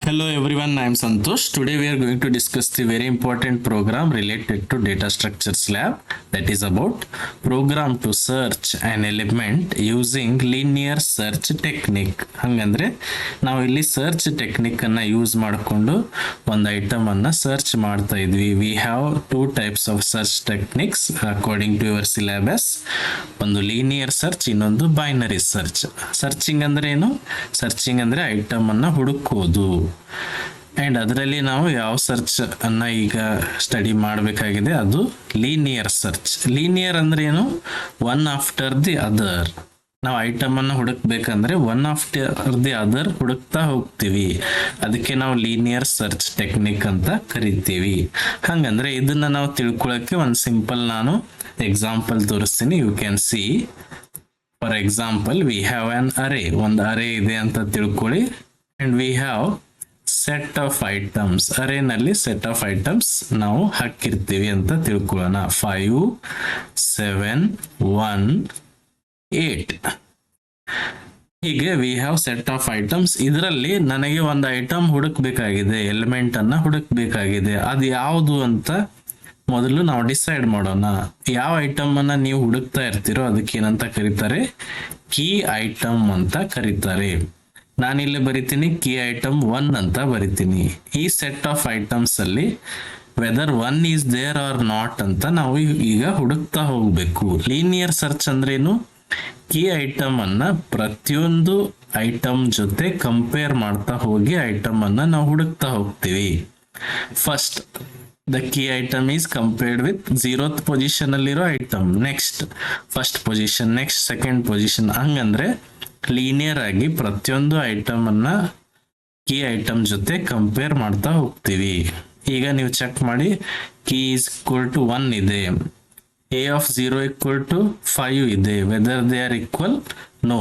Hello everyone, I am Santosh. Today we are going to discuss the very important program related to data structures lab, that is about program to search an element using linear search technique. ಹಂಗಂದ್ರೆ ನಾವು ಇಲ್ಲಿ search technique ಅನ್ನ use ಮಾಡಿಕೊಂಡು ಒಂದು item ಅನ್ನ search ಮಾಡ್ತಾ ಇದ್ವಿ. We have two types of search techniques according to your syllabus. ಒಂದು ಲೀನಿಯರ್ ಸರ್ಚ್, ಇನ್ನೊಂದು ಬೈನರಿ ಸರ್ಚ್. ಸರ್ಚಿಂಗ್ ಅಂದ್ರೆ ಏನು? ಸರ್ಚಿಂಗ್ ಅಂದ್ರೆ ಐಟಮ್ ಅನ್ನ ಹುಡುಕೋದು. ಅಂಡ್ ಅದರಲ್ಲಿ ನಾವು ಯಾವ ಸರ್ಚ್ ಅನ್ನ ಈಗ ಸ್ಟಡಿ ಮಾಡಬೇಕಾಗಿದೆ, ಅದು ಲೀನಿಯರ್ ಸರ್ಚ್. ಲೀನಿಯರ್ ಅಂದ್ರೆ ಏನು? One after the other. ನಾವು ಐಟಮ್ ಅನ್ನ ಹುಡುಕ್ಬೇಕಂದ್ರೆ ಒನ್ ಆಫ್ಟರ್ ದಿ ಅದರ್ ಹುಡುಕ್ತಾ ಹೋಗ್ತೀವಿ. ಅದಕ್ಕೆ ನಾವು ಲೀನಿಯರ್ ಸರ್ಚ್ ಟೆಕ್ನಿಕ್ ಅಂತ ಕರಿತೀವಿ. ಹಂಗಂದ್ರೆ ಇದನ್ನ ನಾವು ತಿಳ್ಕೊಳಕ್ಕೆ ಒಂದು ಸಿಂಪಲ್ ನಾನು ಎಕ್ಸಾಂಪಲ್ ತೋರಿಸ್ತೀನಿ. You can see. For example, we have an array. ಒಂದು ಅರೇ ಇದೆ ಅಂತ ತಿಳ್ಕೊಳ್ಳಿ. And we have set of items. ಅರೇನಲ್ಲಿ ಸೆಟ್ ಆಫ್ ಐಟಮ್ಸ್ ನಾವು ಹಾಕಿರ್ತೀವಿ ಅಂತ ತಿಳ್ಕೊಳ್ಳೋಣ. 5, 7, 1, 8. ಹೀಗೆ we have set of items. ಇದರಲ್ಲಿ ನನಗೆ ಒಂದು ಐಟಮ್ ಹುಡುಕ್ಬೇಕಾಗಿದೆ, ಎಲಿಮೆಂಟ್ ಅನ್ನ ಹುಡುಕ್ಬೇಕಾಗಿದೆ. ಅದು ಯಾವುದು ಅಂತ ಮೊದಲು ನಾವು ಡಿಸೈಡ್ ಮಾಡೋಣ. ಯಾವ ಐಟಮ್ ಅನ್ನ ನೀವು ಹುಡುಕ್ತಾ ಇರ್ತೀರೋ ಅದಕ್ಕೆ ಏನಂತ ಕರೀತಾರೆ? ಕೀ ಐಟಮ್ ಅಂತ ಕರೀತಾರೆ. ನಾನಿಲ್ಲಿ ಬರಿತೀನಿ ಕೀ ಐಟಮ್ 1 ಅಂತ ಬರಿತೀನಿ. ಈ ಸೆಟ್ ಆಫ್ ಐಟಮ್ಸ್ ಅಲ್ಲಿ whether 1 is there or not ಅಂತ ನಾವು ಈಗ ಹುಡುಕ್ತಾ ಹೋಗ್ಬೇಕು. ಲೀನಿಯರ್ ಸರ್ಚ್ ಅಂದ್ರೇನು? ಕೀ ಐಟಮ್ ಅನ್ನ ಪ್ರತಿಯೊಂದು ಐಟಮ್ ಜೊತೆ ಕಂಪೇರ್ ಮಾಡ್ತಾ ಹೋಗಿ ಐಟಮ್ ಅನ್ನ ನಾವು ಹುಡುಕ್ತಾ ಹೋಗ್ತೀವಿ. First the key item is compared with 0th position ಅಲ್ಲಿರೋ item, next first position, next second position. ಹಂಗಂದ್ರೆ ಲೀನಿಯರ್ ಆಗಿ ಪ್ರತಿಯೊಂದು ಐಟಮ್ ಅನ್ನ ಕೀ ಐಟಮ್ ಜೊತೆ ಕಂಪೇರ್ ಮಾಡ್ತಾ ಹೋಗ್ತೀವಿ. ಈಗ ನೀವು ಚೆಕ್ ಮಾಡಿ. ಕೀ ಈಸ್ ಈಕ್ವಲ್ ಟು 1 ಇದೆ, ಎ ಆಫ್ 0 ಈಕ್ವಲ್ ಟು 5 ಇದೆ. Whether they are equal? No.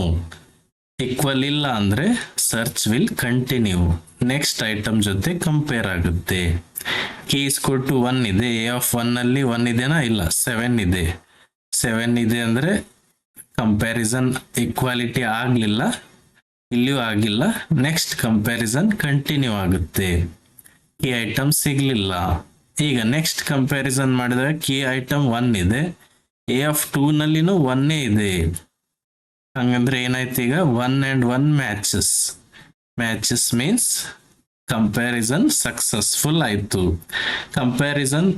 Equal ಇಲ್ಲ ಅಂದ್ರೆ search will continue. Next item ಜೊತೆ ಕಂಪೇರ್ ಆಗುತ್ತೆ. ಕೀ ಈಸ್ ಈಕ್ವಲ್ ಟು 1 ಇದೆ, ಎ ಆಫ್ 1 ಅಲ್ಲಿ 1 ಇದೆನಾ? ಇಲ್ಲ, 7 ಇದೆ. 7 ಇದೆ ಅಂದ್ರೆ ಕಂಪ್ಯಾರಿಸನ್ ಈಕ್ವಾಲಿಟಿ ಆಗ್ಲಿಲ್ಲ, ಇಲ್ಲಿಯೂ ಆಗಿಲ್ಲ. ನೆಕ್ಸ್ಟ್ ಕಂಪ್ಯಾರಿಸನ್ ಕಂಟಿನ್ಯೂ ಆಗುತ್ತೆ. ಕೀ ಐಟಮ್ ಸಿಗ್ಲಿಲ್ಲ. ಈಗ ನೆಕ್ಸ್ಟ್ ಕಂಪ್ಯಾರಿಸನ್ ಮಾಡಿದಾಗ ಕೀ ಐಟಮ್ 1 ಇದೆ, ಎ ಆಫ್ 2 ನಲ್ಲಿನೂ 1 ಇದೆ. ಹಂಗಂದ್ರೆ ಏನಾಯ್ತು? ಈಗ 1 and 1 matches. Matches means comparison successful ಆಯ್ತು. ಕಂಪ್ಯಾರಿಸನ್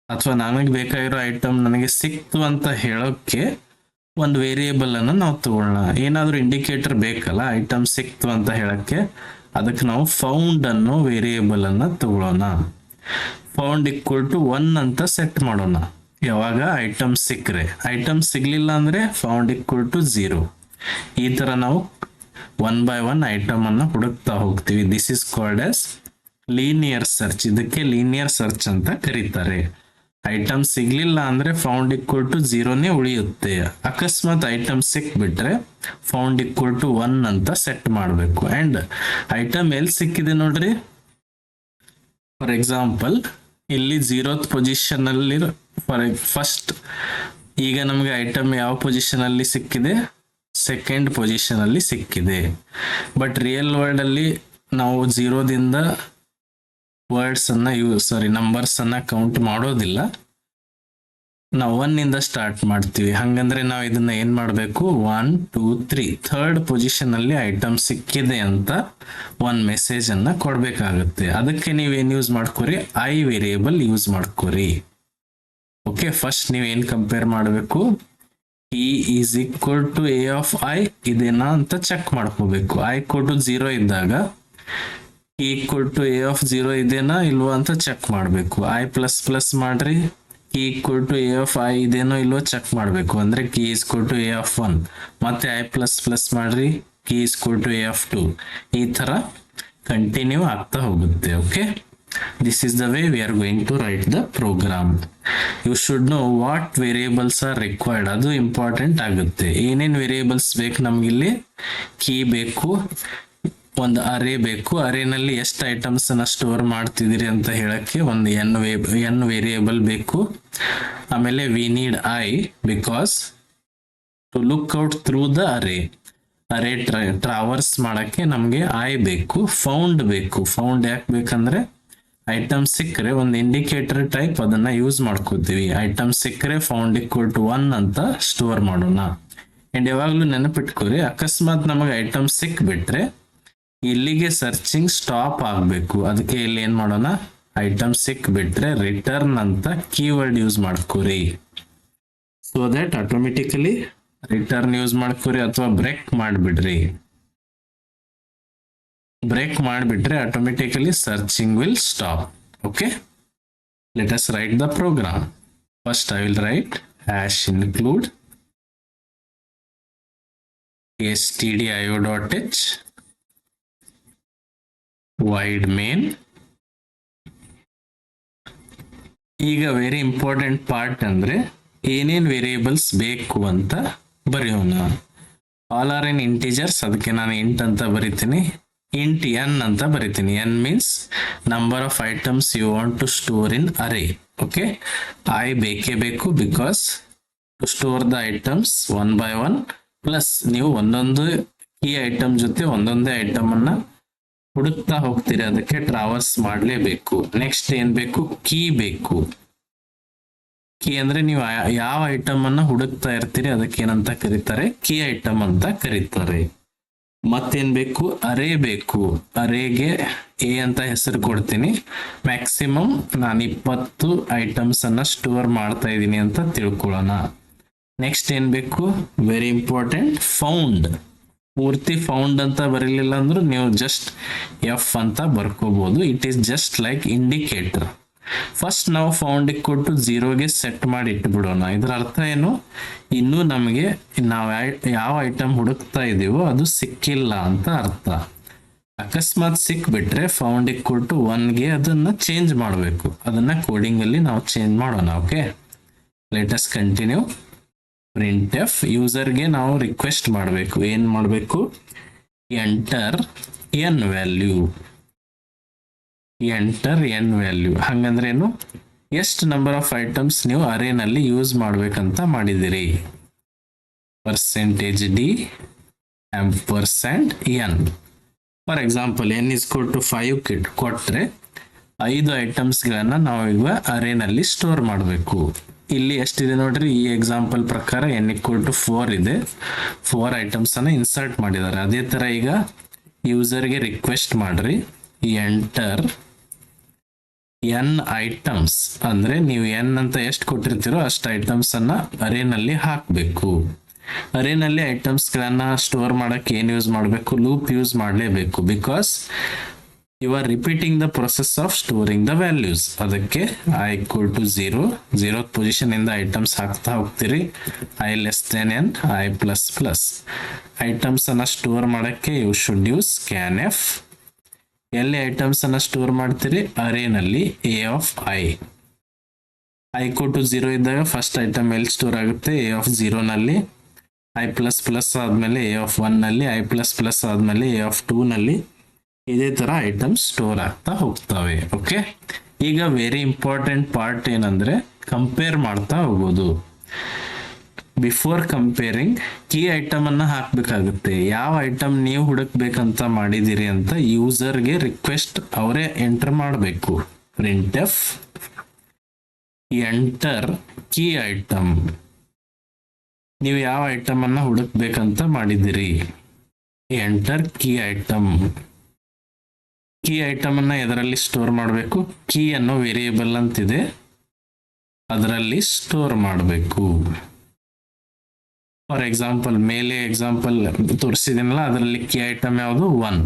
ಅಥವಾ ನನಗೆ ಬೇಕಾಗಿರೋ ಐಟಮ್ ನನಗೆ ಸಿಕ್ತು ಅಂತ ಹೇಳೋಕೆ ಒಂದು ವೇರಿಯೇಬಲ್ ಅನ್ನ ನಾವು ತಗೊಳ್ಳೋಣ. ಏನಾದ್ರೂ ಇಂಡಿಕೇಟರ್ ಬೇಕಲ್ಲ ಐಟಮ್ ಸಿಕ್ತು ಅಂತ ಹೇಳಕ್ಕೆ. ಅದಕ್ಕೆ ನಾವು ಫೌಂಡ್ ಅನ್ನೋ ವೇರಿಯೇಬಲ್ ಅನ್ನ ತಗೊಳ್ಳೋಣ. ಫೌಂಡ್ ಈಕ್ವಲ್ ಟು 1 ಅಂತ ಸೆಟ್ ಮಾಡೋಣ. ಯಾವಾಗ ಐಟಮ್ ಸಿಕ್ಕರೆ. ಐಟಮ್ ಸಿಗ್ಲಿಲ್ಲ ಅಂದ್ರೆ ಫೌಂಡ್ ಈಕ್ವಲ್ ಟು 0. ಈ ತರ ನಾವು 1 by 1 ಐಟಮ್ ಅನ್ನ ಹುಡುಕ್ತಾ ಹೋಗ್ತೀವಿ. This is called as linear search. ಇದಕ್ಕೆ ಲೀನಿಯರ್ ಸರ್ಚ್ ಅಂತ ಕರೀತಾರೆ. ಐಟಮ್ ಸಿಗ್ಲಿಲ್ಲ ಅಂದ್ರೆ ಫೌಂಡ್ ಈಕ್ವಲ್ ಟು 0ನೇ ಉಳಿಯುತ್ತೆ. ಅಕಸ್ಮಾತ್ ಐಟಮ್ ಸಿಕ್ಬಿಟ್ರೆ ಫೌಂಡ್ ಈಕ್ವಲ್ ಟು 1 ಅಂತ ಸೆಟ್ ಮಾಡಬೇಕು. ಅಂಡ್ ಐಟಮ್ ಎಲ್ಲಿ ಸಿಕ್ಕಿದೆ ನೋಡ್ರಿ. ಫಾರ್ ಎಕ್ಸಾಂಪಲ್, ಇಲ್ಲಿ 0th ಪೊಸಿಷನ್ ಅಲ್ಲಿ ಫಸ್ಟ್. ಈಗ ನಮ್ಗೆ ಐಟಮ್ ಯಾವ ಪೊಸಿಷನ್ ಅಲ್ಲಿ ಸಿಕ್ಕಿದೆ? ಸೆಕೆಂಡ್ ಪೊಸಿಷನ್ ಅಲ್ಲಿ ಸಿಕ್ಕಿದೆ. ಬಟ್ ರಿಯಲ್ ವರ್ಲ್ಡ್ ಅಲ್ಲಿ ನಾವು 0ದಿಂದ ವರ್ಡ್ಸ್ ಅನ್ನ ನಂಬರ್ಸ್ ಅನ್ನ ಕೌಂಟ್ ಮಾಡೋದಿಲ್ಲ. ನಾವು 1 ಇಂದ ಸ್ಟಾರ್ಟ್ ಮಾಡ್ತೀವಿ. ಹಂಗಂದ್ರೆ ನಾವು ಇದನ್ನ ಏನ್ ಮಾಡ್ಬೇಕು? 1, 2, 3 ಥರ್ಡ್ ಪೊಸಿಷನ್ ಅಲ್ಲಿ ಐಟಮ್ ಸಿಕ್ಕಿದೆ ಅಂತ ಒಂದು ಮೆಸೇಜ್ ಅನ್ನ ಕೊಡ್ಬೇಕಾಗುತ್ತೆ. ಅದಕ್ಕೆ ನೀವೇನ್ ಯೂಸ್ ಮಾಡ್ಕೋರಿ? ಐ ವೇರಿಯೇಬಲ್ ಯೂಸ್ ಮಾಡ್ಕೋರಿ. ಓಕೆ, ಫಸ್ಟ್ ನೀವೇನ್ ಕಂಪೇರ್ ಮಾಡಬೇಕು? E is equal to A of I ಇದೇನಾ ಅಂತ ಚೆಕ್ ಮಾಡ್ಕೋಬೇಕು. ಐ ಈಕ್ವಲ್ ಟು 0 ಇದ್ದಾಗ ಈಕ್ವಲ್ ಟು ಎ ಆಫ್ 0 ಇದೇನಾ ಇಲ್ವಾ ಅಂತ ಚೆಕ್ ಮಾಡಬೇಕು. ಐ ಪ್ಲಸ್ ಪ್ಲಸ್ ಮಾಡ್ರಿ. Equal to A of I ಇದೇನೋ ಇಲ್ವೋ ಚೆಕ್ ಮಾಡಬೇಕು. ಅಂದ್ರೆ key equal to A of 1. ಮತ್ತೆ ಐ ಪ್ಲಸ್ ಪ್ಲಸ್ ಮಾಡ್ರಿ. Key equal to A of 2. ಈ ತರ ಕಂಟಿನ್ಯೂ ಆಗ್ತಾ ಹೋಗುತ್ತೆ. Okay, this is the way we are going to write the program. You should know what variables are required. ಅದು important ಆಗುತ್ತೆ. ಏನೇನ್ variables ಬೇಕು ನಮ್ಗಿಲ್ಲಿ? ಕೀ ಬೇಕು, ಒಂದು ಅರೇ ಬೇಕು. ಅರೇನಲ್ಲಿ ಎಷ್ಟು ಐಟಮ್ಸ್ ಅನ್ನ ಸ್ಟೋರ್ ಮಾಡ್ತಿದ್ದೀರಿ ಅಂತ ಹೇಳಕ್ಕೆ ಒಂದು ಎನ್ ವೇರಿಯೇಬಲ್ ಬೇಕು. ಆಮೇಲೆ we need I because to look out through the array. Array traverse ಮಾಡಕ್ಕೆ ನಮಗೆ ಐ ಬೇಕು, ಫೌಂಡ್ ಬೇಕು. ಫೌಂಡ್ ಯಾಕೆ ಬೇಕಂದ್ರೆ ಐಟಮ್ ಸಿಕ್ಕರೆ ಒಂದು ಇಂಡಿಕೇಟರ್ ಟೈಪ್ ಅದನ್ನ ಯೂಸ್ ಮಾಡ್ಕೋತೀವಿ. ಐಟಮ್ ಸಿಕ್ಕರೆ ಫೌಂಡ್ ಈಕ್ವಲ್ ಟು 1 ಅಂತ ಸ್ಟೋರ್ ಮಾಡೋಣ. ಅಂಡ್ ಯಾವಾಗ್ಲೂ ನೆನಪಿಟ್ಕೋರಿ, ಅಕಸ್ಮಾತ್ ನಮಗೆ ಐಟಮ್ ಸಿಕ್ಬಿಟ್ರೆ ಇಲ್ಲಿಗೆ ಸರ್ಚಿಂಗ್ ಸ್ಟಾಪ್ ಆಗ್ಬೇಕು. ಅದಕ್ಕೆ ಇಲ್ಲಿ ಏನ್ ಮಾಡೋಣ, ಐಟಮ್ ಸಿಕ್ಬಿಟ್ರೆ ರಿಟರ್ನ್ ಅಂತ ಕೀವರ್ಡ್ ಯೂಸ್ ಮಾಡ್ಕೋರಿ. So that automatically return use ಮಾಡ್ಕೋರಿ, ಅಥವಾ ಬ್ರೇಕ್ ಮಾಡಿಬಿಡ್ರಿ. ಬ್ರೇಕ್ ಮಾಡಿಬಿಟ್ರೆ automatically searching will stop. Okay, let us write the program. First I will write hash include stdio.h void main. ಈಗ ವೆರಿ ಇಂಪಾರ್ಟೆಂಟ್ ಪಾರ್ಟ್ ಅಂದ್ರೆ ಏನೇನ್ variables ಬೇಕು ಅಂತ ಬರೆಯೋಣ. ಆಲ್ ಆರ್ ಇನ್ ಇಂಟಿಜರ್ಸ್, ಅದಕ್ಕೆ ನಾನು ಇಂಟ್ ಅಂತ ಬರಿತೀನಿ. ಇಂಟ್ ಎನ್ ಅಂತ ಬರಿತೀನಿ. N means number of items you want to store in array. Okay, I ಬೇಕೇ ಬೇಕು, because to store the items 1 by 1, plus ನೀವು ಒಂದೊಂದು ಕೀ ಐಟಮ್ ಜೊತೆ ಒಂದೊಂದೇ ಐಟಮ್ ಅನ್ನ ಹುಡುಕ್ತಾ ಹೋಗ್ತೀರಿ, ಅದಕ್ಕೆ ಟ್ರಾವರ್ಸ್ ಮಾಡಲೇಬೇಕು. ನೆಕ್ಸ್ಟ್ ಏನ್ ಬೇಕು, ಕೀ ಬೇಕು. ಕೀ ಅಂದ್ರೆ ನೀವು ಯಾವ ಐಟಮ್ ಅನ್ನ ಹುಡುಕ್ತಾ ಇರ್ತೀರಿ ಅದಕ್ಕೆ ಏನಂತ ಕರೀತಾರೆ, ಕೀ ಐಟಮ್ ಅಂತ ಕರೀತಾರೆ. ಮತ್ತೇನ್ ಬೇಕು, ಅರೇ ಬೇಕು. ಅರೇಗೆ ಎ ಅಂತ ಹೆಸರು ಕೊಡ್ತೀನಿ. ಮ್ಯಾಕ್ಸಿಮಮ್ ನಾನು 20 ಐಟಮ್ಸ್ ಅನ್ನ ಸ್ಟೋರ್ ಮಾಡ್ತಾ ಇದ್ದೀನಿ ಅಂತ ತಿಳ್ಕೊಳ್ಳೋಣ. ನೆಕ್ಸ್ಟ್ ಏನ್ ಬೇಕು, ವೆರಿ ಇಂಪಾರ್ಟೆಂಟ್, ಫೌಂಡ್. ಪೂರ್ತಿ ಫೌಂಡ್ ಅಂತ ಬರಲಿಲ್ಲ ಅಂದ್ರೂ ನೀವು ಜಸ್ಟ್ ಎಫ್ ಅಂತ ಬರ್ಕೋಬಹುದು. It is just like indicator. First ನಾವು ಫೌಂಡ್ ಈಕ್ವಲ್ ಟು 0ಗೆ ಸೆಟ್ ಮಾಡಿ ಇಟ್ಬಿಡೋಣ. ಇದರ ಅರ್ಥ ಏನು, ಇನ್ನೂ ನಮಗೆ ನಾವು ಯಾವ ಐಟಮ್ ಹುಡುಕ್ತಾ ಇದೀವೋ ಅದು ಸಿಕ್ಕಿಲ್ಲ ಅಂತ ಅರ್ಥ. ಅಕಸ್ಮಾತ್ ಸಿಕ್ಬಿಟ್ರೆ ಫೌಂಡ್ ಈಕ್ವಲ್ ಟು 1ಗೆ ಅದನ್ನ ಚೇಂಜ್ ಮಾಡಬೇಕು. ಅದನ್ನ ಕೋಡಿಂಗ್ ಅಲ್ಲಿ ನಾವು ಚೇಂಜ್ ಮಾಡೋಣ. Okay, let us continue. Print f, ಯೂಸರ್ಗೆ ನಾವು ರಿಕ್ವೆಸ್ಟ್ ಮಾಡಬೇಕು. ಏನ್ ಮಾಡಬೇಕು, enter n value. Enter n value ಹಂಗಂದ್ರೆ ಏನು, ಎಷ್ಟು ನಂಬರ್ ಆಫ್ ಐಟಮ್ಸ್ ನೀವು ಅರೇನಲ್ಲಿ ಯೂಸ್ ಮಾಡ್ಬೇಕಂತ ಮಾಡಿದಿರಿ. %d %n. For example n = 5 ಕೊಟ್ರೆ 5 ಐಟಮ್ಸ್ಗಳನ್ನ ನಾವು ಈಗ ಅರೇನಲ್ಲಿ ಸ್ಟೋರ್ ಮಾಡಬೇಕು. ಇಲ್ಲಿ ಎಷ್ಟಿದೆ ನೋಡ್ರಿ, ಈ ಎಕ್ಸಾಂಪಲ್ ಪ್ರಕಾರ n = 4 ಇದೆ. 4 ಐಟಮ್ಸ್ ಅನ್ನ ಇನ್ಸರ್ಟ್ ಮಾಡಿದ್ದಾರೆ. ಅದೇ ತರ ಈಗ ಯೂಸರ್ಗೆ ರಿಕ್ವೆಸ್ಟ್ ಮಾಡ್ರಿ, ಎಂಟರ್ n ಐಟಮ್ಸ್. ಅಂದ್ರೆ ನೀವು n ಅಂತ ಎಷ್ಟು ಕೊಟ್ಟಿರ್ತೀರೋ ಅಷ್ಟು ಐಟಮ್ಸ್ ಅನ್ನ ಅರೇನಲ್ಲಿ ಹಾಕಬೇಕು. ಅರೇನಲ್ಲಿ ಐಟಮ್ಸ್ ಗಳನ್ನ ಸ್ಟೋರ್ ಮಾಡಕ್ಕೆ ಏನ್ ಯೂಸ್ ಮಾಡಬೇಕು, ಲೂಪ್ ಯೂಸ್ ಮಾಡಲೇಬೇಕು. Because you are repeating the process of storing the values. ಅದಕ್ಕೆ i = 0, 0th ಪೊಸಿಷನ್ ಇಂದ ಐಟಮ್ಸ್ ಹಾಕ್ತಾ ಹೋಗ್ತೀರಿ. i n, i++. ಐಟಮ್ಸ್ ಅನ್ನ ಸ್ಟೋರ್ ಮಾಡಕ್ಕೆ ಯು ಶುಡ್ ಯೂಸ್ scanf. ಎಲ್ಲಿ ಐಟಮ್ಸ್ ಅನ್ನ ಸ್ಟೋರ್ ಮಾಡ್ತೀರಿ, ಅರೇನಲ್ಲಿ a of i. i = 0 ಇದ್ದಾಗ ಫಸ್ಟ್ ಐಟಮ್ ಎಲ್ಲಿ ಸ್ಟೋರ್ ಆಗುತ್ತೆ, a of 0 ನಲ್ಲಿ. i++ ಆದ್ಮೇಲೆ a of 1 ನಲ್ಲಿ, i++ ಆದ್ಮೇಲೆ a of 2 ನಲ್ಲಿ. ಇದೇ ತರ ಐಟಮ್ಸ್ ಸ್ಟೋರ್ ಆಗ್ತಾ ಹೋಗ್ತವೆ. ಓಕೆ, ಈಗ ವೆರಿ ಇಂಪಾರ್ಟೆಂಟ್ ಪಾರ್ಟ್ ಏನಂದ್ರೆ ಕಂಪೇರ್ ಮಾಡ್ತಾ ಹೋಗೋದು. ಬಿಫೋರ್ ಕಂಪೇರಿಂಗ್ ಕೀ ಐಟಮ್ ಅನ್ನ ಹಾಕ್ಬೇಕಾಗುತ್ತೆ. ಯಾವ ಐಟಮ್ ನೀವು ಹುಡುಕ್ಬೇಕಂತ ಮಾಡಿದಿರಿ ಅಂತ ಯೂಸರ್ಗೆ ರಿಕ್ವೆಸ್ಟ್ ಅವರೇ ಎಂಟರ್ ಮಾಡಬೇಕು. Print F enter key item. ನೀವು ಯಾವ ಐಟಮ್ ಅನ್ನ ಹುಡುಕ್ಬೇಕಂತ ಮಾಡಿದಿರಿ, enter key item. Key item ಅನ್ನ ಎದರಲ್ಲಿ ಸ್ಟೋರ್ ಮಾಡಬೇಕು, ಕೀ ಅನ್ನೋ ವೇರಿಯೇಬಲ್ ಅಂತಿದೆ, ಅದರಲ್ಲಿ ಸ್ಟೋರ್ ಮಾಡಬೇಕು. ಫಾರ್ ಎಕ್ಸಾಂಪಲ್ ಮೇಲೆ ಎಕ್ಸಾಂಪಲ್ ತೋರಿಸಿದಿನಲ್ಲ, ಅದರಲ್ಲಿ ಕೀ ಐಟಮ್ ಯಾವುದು, 1.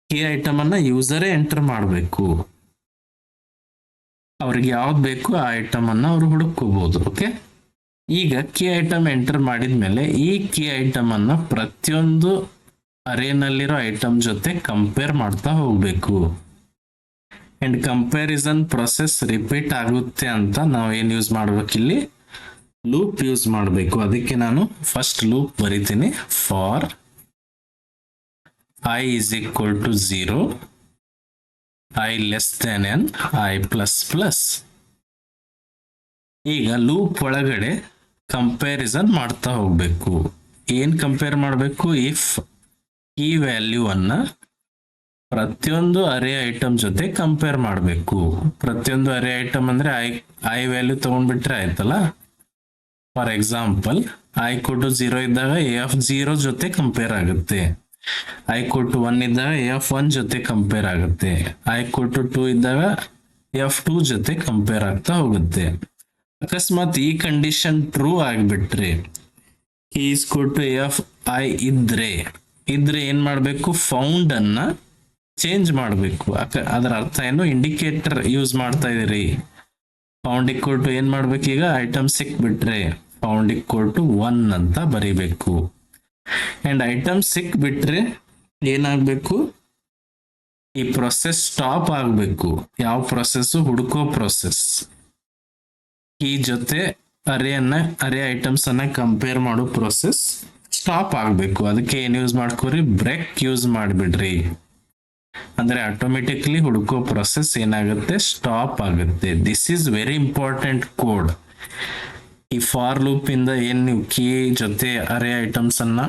ಕೀ ಐಟಮ್ ಅನ್ನ ಯೂಸರೇ ಎಂಟರ್ ಮಾಡಬೇಕು. ಅವ್ರಿಗೆ ಯಾವ್ದು ಬೇಕು ಆ ಐಟಮ್ ಅನ್ನ ಅವರು ಹುಡುಕೋಬಹುದು. ಓಕೆ, ಈಗ ಕೀ ಐಟಮ್ ಎಂಟರ್ ಮಾಡಿದ್ಮೇಲೆ ಈ ಕೀ ಐಟಮ್ ಅನ್ನ ಪ್ರತಿಯೊಂದು ಅರೇನಲ್ಲಿರೋ ಐಟಮ್ ಜೊತೆ ಕಂಪೇರ್ ಮಾಡ್ತಾ ಹೋಗ್ಬೇಕು. ಅಂಡ್ ಕಂಪ್ಯಾರಿಸನ್ ಪ್ರೊಸೆಸ್ ರಿಪೀಟ್ ಆಗುತ್ತೆ ಅಂತ ನಾವು ಏನ್ ಯೂಸ್ ಮಾಡ್ಬೇಕು, ಇಲ್ಲಿ ಲೂಪ್ ಯೂಸ್ ಮಾಡಬೇಕು. ಅದಕ್ಕೆ ನಾನು ಫಸ್ಟ್ ಲೂಪ್ ಬರಿತೀನಿ. For i = 0, i n, i++. ಈಗ ಲೂಪ್ ಒಳಗಡೆ ಕಂಪ್ಯಾರಿಸನ್ ಮಾಡ್ತಾ ಹೋಗ್ಬೇಕು. ಏನ್ ಕಂಪೇರ್ ಮಾಡಬೇಕು? ಇಫ್ ಕೀ ವ್ಯಾಲ್ಯೂ ಅನ್ನ ಪ್ರತಿಯೊಂದು ಅರೇ ಐಟಮ್ ಜೊತೆ ಕಂಪೇರ್ ಮಾಡಬೇಕು. ಪ್ರತಿಯೊಂದು ಅರೇ ಐಟಮ್ ಅಂದ್ರೆ ಐ ವ್ಯಾಲ್ಯೂ ತಗೊಂಡ್ಬಿಟ್ರೆ ಆಯ್ತಲ್ಲ. ಫಾರ್ ಎಕ್ಸಾಂಪಲ್ ಐ ಕೊಟ್ಟು 0 ಇದ್ದಾಗ F0 ಜೊತೆ ಕಂಪೇರ್ ಆಗುತ್ತೆ. ಐ ಕೊಟ್ಟು 1 ಇದ್ದಾಗ F1 ಜೊತೆ ಕಂಪೇರ್ ಆಗುತ್ತೆ. ಐ ಕೊಟ್ಟು 2 ಇದ್ದಾಗ F2 ಜೊತೆ ಕಂಪೇರ್ ಆಗ್ತಾ ಹೋಗುತ್ತೆ. ಅಕಸ್ಮಾತ್ ಈ ಕಂಡೀಷನ್ ಟ್ರೂ ಆಗಿಬಿಟ್ರೆ, ಈಸ್ ಕೊಟ್ಟು Fi ಇದ್ರೆ ಏನ್ ಮಾಡ್ಬೇಕು? ಫೌಂಡ್ ಅನ್ನ ಚೇಂಜ್ ಮಾಡಬೇಕು. ಅದರ ಅರ್ಥ ಏನು? ಇಂಡಿಕೇಟರ್ ಯೂಸ್ ಮಾಡ್ತಾ ಇದೀರಿ. ಫೌಂಡ್ ಈಕ್ವಲ್ ಟು ಏನ್ ಮಾಡ್ಬೇಕು? ಈಗ ಐಟಮ್ ಸಿಕ್ಬಿಟ್ರೆ ಫೌಂಡ್ ಈಕ್ವಲ್ ಟು 1 ಅಂತ ಬರಿಬೇಕು. ಅಂಡ್ ಐಟಮ್ ಸಿಕ್ಬಿಟ್ರೆ ಏನಾಗ್ಬೇಕು? ಈ ಪ್ರೊಸೆಸ್ ಸ್ಟಾಪ್ ಆಗ್ಬೇಕು. ಯಾವ ಪ್ರೊಸೆಸ್? ಹುಡುಕೋ ಪ್ರೊಸೆಸ್. ಈ ಜೊತೆ ಅರೇ ಐಟಮ್ಸ್ ಅನ್ನ ಕಂಪೇರ್ ಮಾಡೋ ಪ್ರೊಸೆಸ್ ಸ್ಟಾಪ್ ಆಗ್ಬೇಕು. ಅದಕ್ಕೆ ಏನ್ ಯೂಸ್ ಮಾಡ್ಕೋರಿ? ಬ್ರೇಕ್ ಯೂಸ್ ಮಾಡಿಬಿಡ್ರಿ. ಅಂದ್ರೆ ಆಟೋಮೆಟಿಕ್ಲಿ ಹುಡುಕೋ ಪ್ರೊಸೆಸ್ ಏನಾಗುತ್ತೆ? ಸ್ಟಾಪ್ ಆಗುತ್ತೆ. This is very important code. ಈ ಫಾರ್ ಲೂಪ್ ಇಂದ ಏನ್ ನೀವು ಕೀ ಜೊತೆ ಅರೇ ಐಟಮ್ಸ್ ಅನ್ನ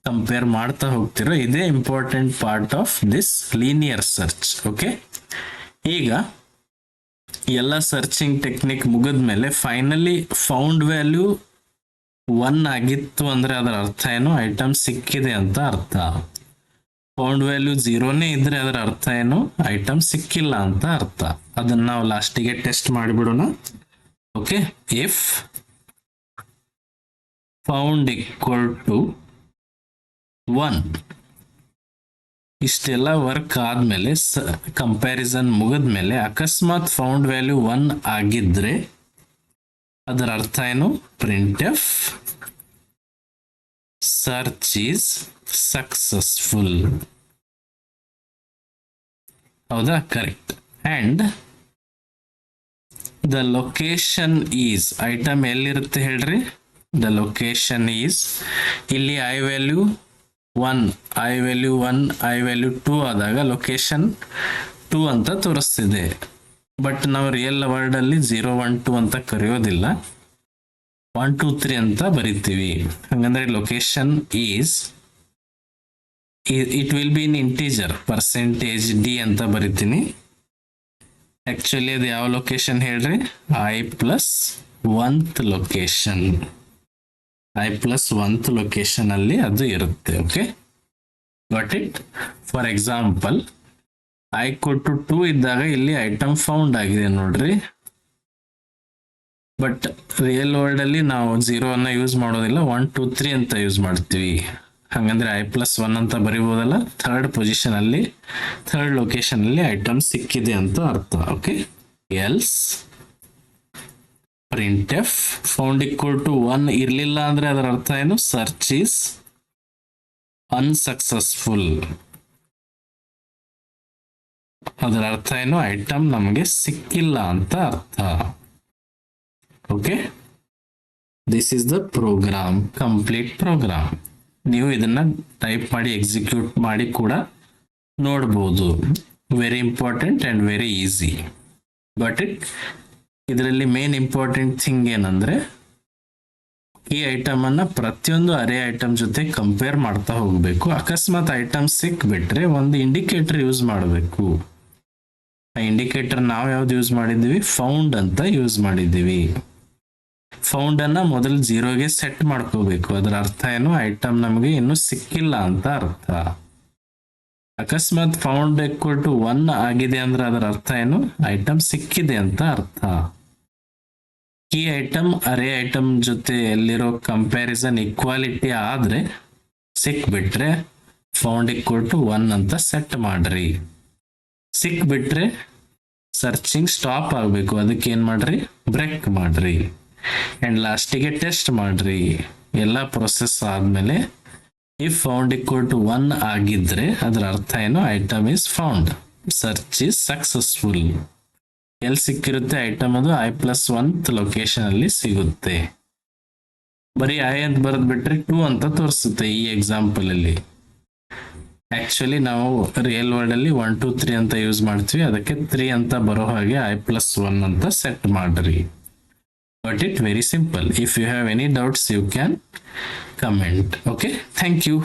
ಕಂಪೇರ್ ಮಾಡ್ತಾ ಹೋಗ್ತಿರೋ, ಇದೇ important part of this linear search. Okay, ಈಗ ಎಲ್ಲ ಸರ್ಚಿಂಗ್ ಟೆಕ್ನಿಕ್ ಮುಗಿದ್ಮೇಲೆ ಫೈನಲಿ ಫೌಂಡ್ ವ್ಯಾಲ್ಯೂ 1 ಆಗಿತ್ತು ಅಂದ್ರೆ ಅದರ ಅರ್ಥ ಏನು? ಐಟಮ್ ಸಿಕ್ಕಿದೆ ಅಂತ ಅರ್ಥ. ಫೌಂಡ್ ವ್ಯಾಲ್ಯೂ 0ನೇ ಇದ್ರೆ ಅದರ ಅರ್ಥ ಏನು? ಐಟಮ್ ಸಿಕ್ಕಿಲ್ಲ ಅಂತ ಅರ್ಥ. ಅದನ್ನ ನಾವು ಲಾಸ್ಟಿಗೆ ಟೆಸ್ಟ್ ಮಾಡಿಬಿಡೋಣ. Okay, if found equal to 1, ಇಷ್ಟೆಲ್ಲ ವರ್ಕ್ ಆದ್ಮೇಲೆ ಕಂಪ್ಯಾರಿಸನ್ ಮುಗಿದ್ಮೇಲೆ ಅಕಸ್ಮಾತ್ ಫೌಂಡ್ ವ್ಯಾಲ್ಯೂ 1 ಆಗಿದ್ರೆ ಅದರ ಅರ್ಥ ಏನು? Print f search is successful. ಹೌದಾ? Correct. And the location is, item ಎಲ್ಲಿರುತ್ತೆ ಹೇಳ್ರಿ? ದ ಲೊಕೇಶನ್ ಈಸ್, ಇಲ್ಲಿ I value 1, I value 1, I value 2 ಆದಾಗ ಲೊಕೇಶನ್ 2 ಅಂತ ತೋರಿಸ್ತಿದೆ. ಬಟ್ ನಾವು ರಿಯಲ್ ವರ್ಡ್ ಅಲ್ಲಿ 0, 1, 2 ಅಂತ ಕರೆಯೋದಿಲ್ಲ, 1, 2, 3 ಅಂತ ಬರಿತೀವಿ. ಹಂಗಂದ್ರೆ location is, it will be in integer, %d ಅಂತ ಬರಿತೀನಿ. ಆಕ್ಚುಲಿ ಅದು ಯಾವ ಲೊಕೇಶನ್ ಹೇಳ್ರಿ? i+1th location. i+1th ಲೊಕೇಶನ್ ಅಲ್ಲಿ ಅದು ಇರುತ್ತೆ. Okay, got it? For example I ಕೊಟ್ಟು 2 ಇದ್ದಾಗ ಇಲ್ಲಿ ಐಟಮ್ ಫೌಂಡ್ ಆಗಿದೆ ನೋಡ್ರಿ. ಬಟ್ ರಿಯಲ್ ವರ್ಲ್ಡ್ ಅಲ್ಲಿ ನಾವು 0 ಅನ್ನ ಯೂಸ್ ಮಾಡೋದಿಲ್ಲ, 1, 2, 3 ಅಂತ ಯೂಸ್ ಮಾಡ್ತೀವಿ. ಹಂಗಂದ್ರೆ i+1 ಅಂತ ಬರಿಬೋದಲ್ಲ. ಥರ್ಡ್ ಪೊಸಿಷನ್ ಅಲ್ಲಿ, ಥರ್ಡ್ ಲೊಕೇಶನ್ ಅಲ್ಲಿ ಐಟಮ್ ಸಿಕ್ಕಿದೆ ಅಂತ ಅರ್ಥ. Okay, else print F found equal to 1 ಇರ್ಲಿಲ್ಲ ಅಂದ್ರೆ ಅದರ ಅರ್ಥ ಏನು? Search is unsuccessful. ಅದರ ಅರ್ಥ ಏನು? ಐಟಮ್ ನಮಗೆ ಸಿಕ್ಕಿಲ್ಲ ಅಂತ ಅರ್ಥ. Okay, this is the program, complete program. ನೀವು ಇದನ್ನ ಟೈಪ್ ಮಾಡಿ ಎಕ್ಸಿಕ್ಯೂಟ್ ಮಾಡಿ ಕೂಡ ನೋಡ್ಬೋದು. Very important and very easy. Got it? ಇದರಲ್ಲಿ ಮೇನ್ ಇಂಪಾರ್ಟೆಂಟ್ ಥಿಂಗ್ ಏನಂದ್ರೆ, ಈ ಐಟಮ್ ಅನ್ನ ಪ್ರತಿಯೊಂದು ಅರೇ ಐಟಮ್ ಜೊತೆ ಕಂಪೇರ್ ಮಾಡ್ತಾ ಹೋಗ್ಬೇಕು. ಅಕಸ್ಮಾತ್ ಐಟಮ್ ಸಿಕ್ಬಿಟ್ರೆ ಒಂದು ಇಂಡಿಕೇಟರ್ ಯೂಸ್ ಮಾಡಬೇಕು. ಆ ಇಂಡಿಕೇಟರ್ ನಾವು ಯಾವ್ದು ಯೂಸ್ ಮಾಡಿದೀವಿ? ಫೌಂಡ್ ಅಂತ ಯೂಸ್ ಮಾಡಿದೀವಿ. ಫೌಂಡ್ ಅನ್ನ ಮೊದಲು 0ಗೆ ಸೆಟ್ ಮಾಡ್ಕೋಬೇಕು. ಅದರ ಅರ್ಥ ಏನು? ಐಟಮ್ ನಮಗೆ ಇನ್ನೂ ಸಿಕ್ಕಿಲ್ಲ ಅಂತ ಅರ್ಥ. ಅಕಸ್ಮಾತ್ ಫೌಂಡ್ ಈಕ್ವಲ್ ಟು 1 ಆಗಿದೆ ಅಂದ್ರೆ ಅದರ ಅರ್ಥ ಏನು? ಐಟಮ್ ಸಿಕ್ಕಿದೆ ಅಂತ ಅರ್ಥ. ಈ ಐಟಮ್ ಅರೇ ಐಟಮ್ ಜೊತೆ ಎಲ್ಲಿರೋ ಕಂಪ್ಯಾರಿಸನ್ ಈಕ್ವಾಲಿಟಿ ಆದ್ರೆ ಸಿಕ್ಬಿಟ್ರೆ ಫೌಂಡ್ ಈಕ್ವಲ್ ಟು 1 ಅಂತ ಸೆಟ್ ಮಾಡ್ರಿ. ಸಿಕ್ಬಿಟ್ರೆ ಸರ್ಚಿಂಗ್ ಸ್ಟಾಪ್ ಆಗಬೇಕು. ಅದಕ್ಕೆ ಏನ್ ಮಾಡ್ರಿ? ಬ್ರೇಕ್ ಮಾಡ್ರಿ. ಅಂಡ್ ಲಾಸ್ಟಿಗೆ ಟೆಸ್ಟ್ ಮಾಡ್ರಿ. ಎಲ್ಲ ಪ್ರೊಸೆಸ್ ಆದ್ಮೇಲೆ ಇಫ್ ಫೌಂಡ್ ಈಕ್ವಲ್ ಟು 1 ಆಗಿದ್ರೆ ಅದರ ಅರ್ಥ ಏನು? Item is found, search is successful. ಎಲ್ಲಿ ಸಿಕ್ಕಿರುತ್ತೆ ಐಟಮ್? ಅದು i+1th ಲೊಕೇಶನ್ ಅಲ್ಲಿ ಸಿಗುತ್ತೆ. ಬರೀ ಐ ಅಂತ ಬರೆದ್ ಬಿಟ್ರೆ 2 ಅಂತ ತೋರಿಸುತ್ತೆ ಈ ಎಕ್ಸಾಂಪಲ್ ಅಲ್ಲಿ. ಆಕ್ಚುಲಿ ನಾವು ರಿಯಲ್ ವರ್ಲ್ಡ್ ಅಲ್ಲಿ 1, 2, 3 ಅಂತ ಯೂಸ್ ಮಾಡ್ತೀವಿ. ಅದಕ್ಕೆ 3 ಅಂತ ಬರೋ ಹಾಗೆ i+1 ಅಂತ ಸೆಟ್ ಮಾಡ್ರಿ. Got it? Very simple. If you have any doubts, you can comment. Okay, thank you.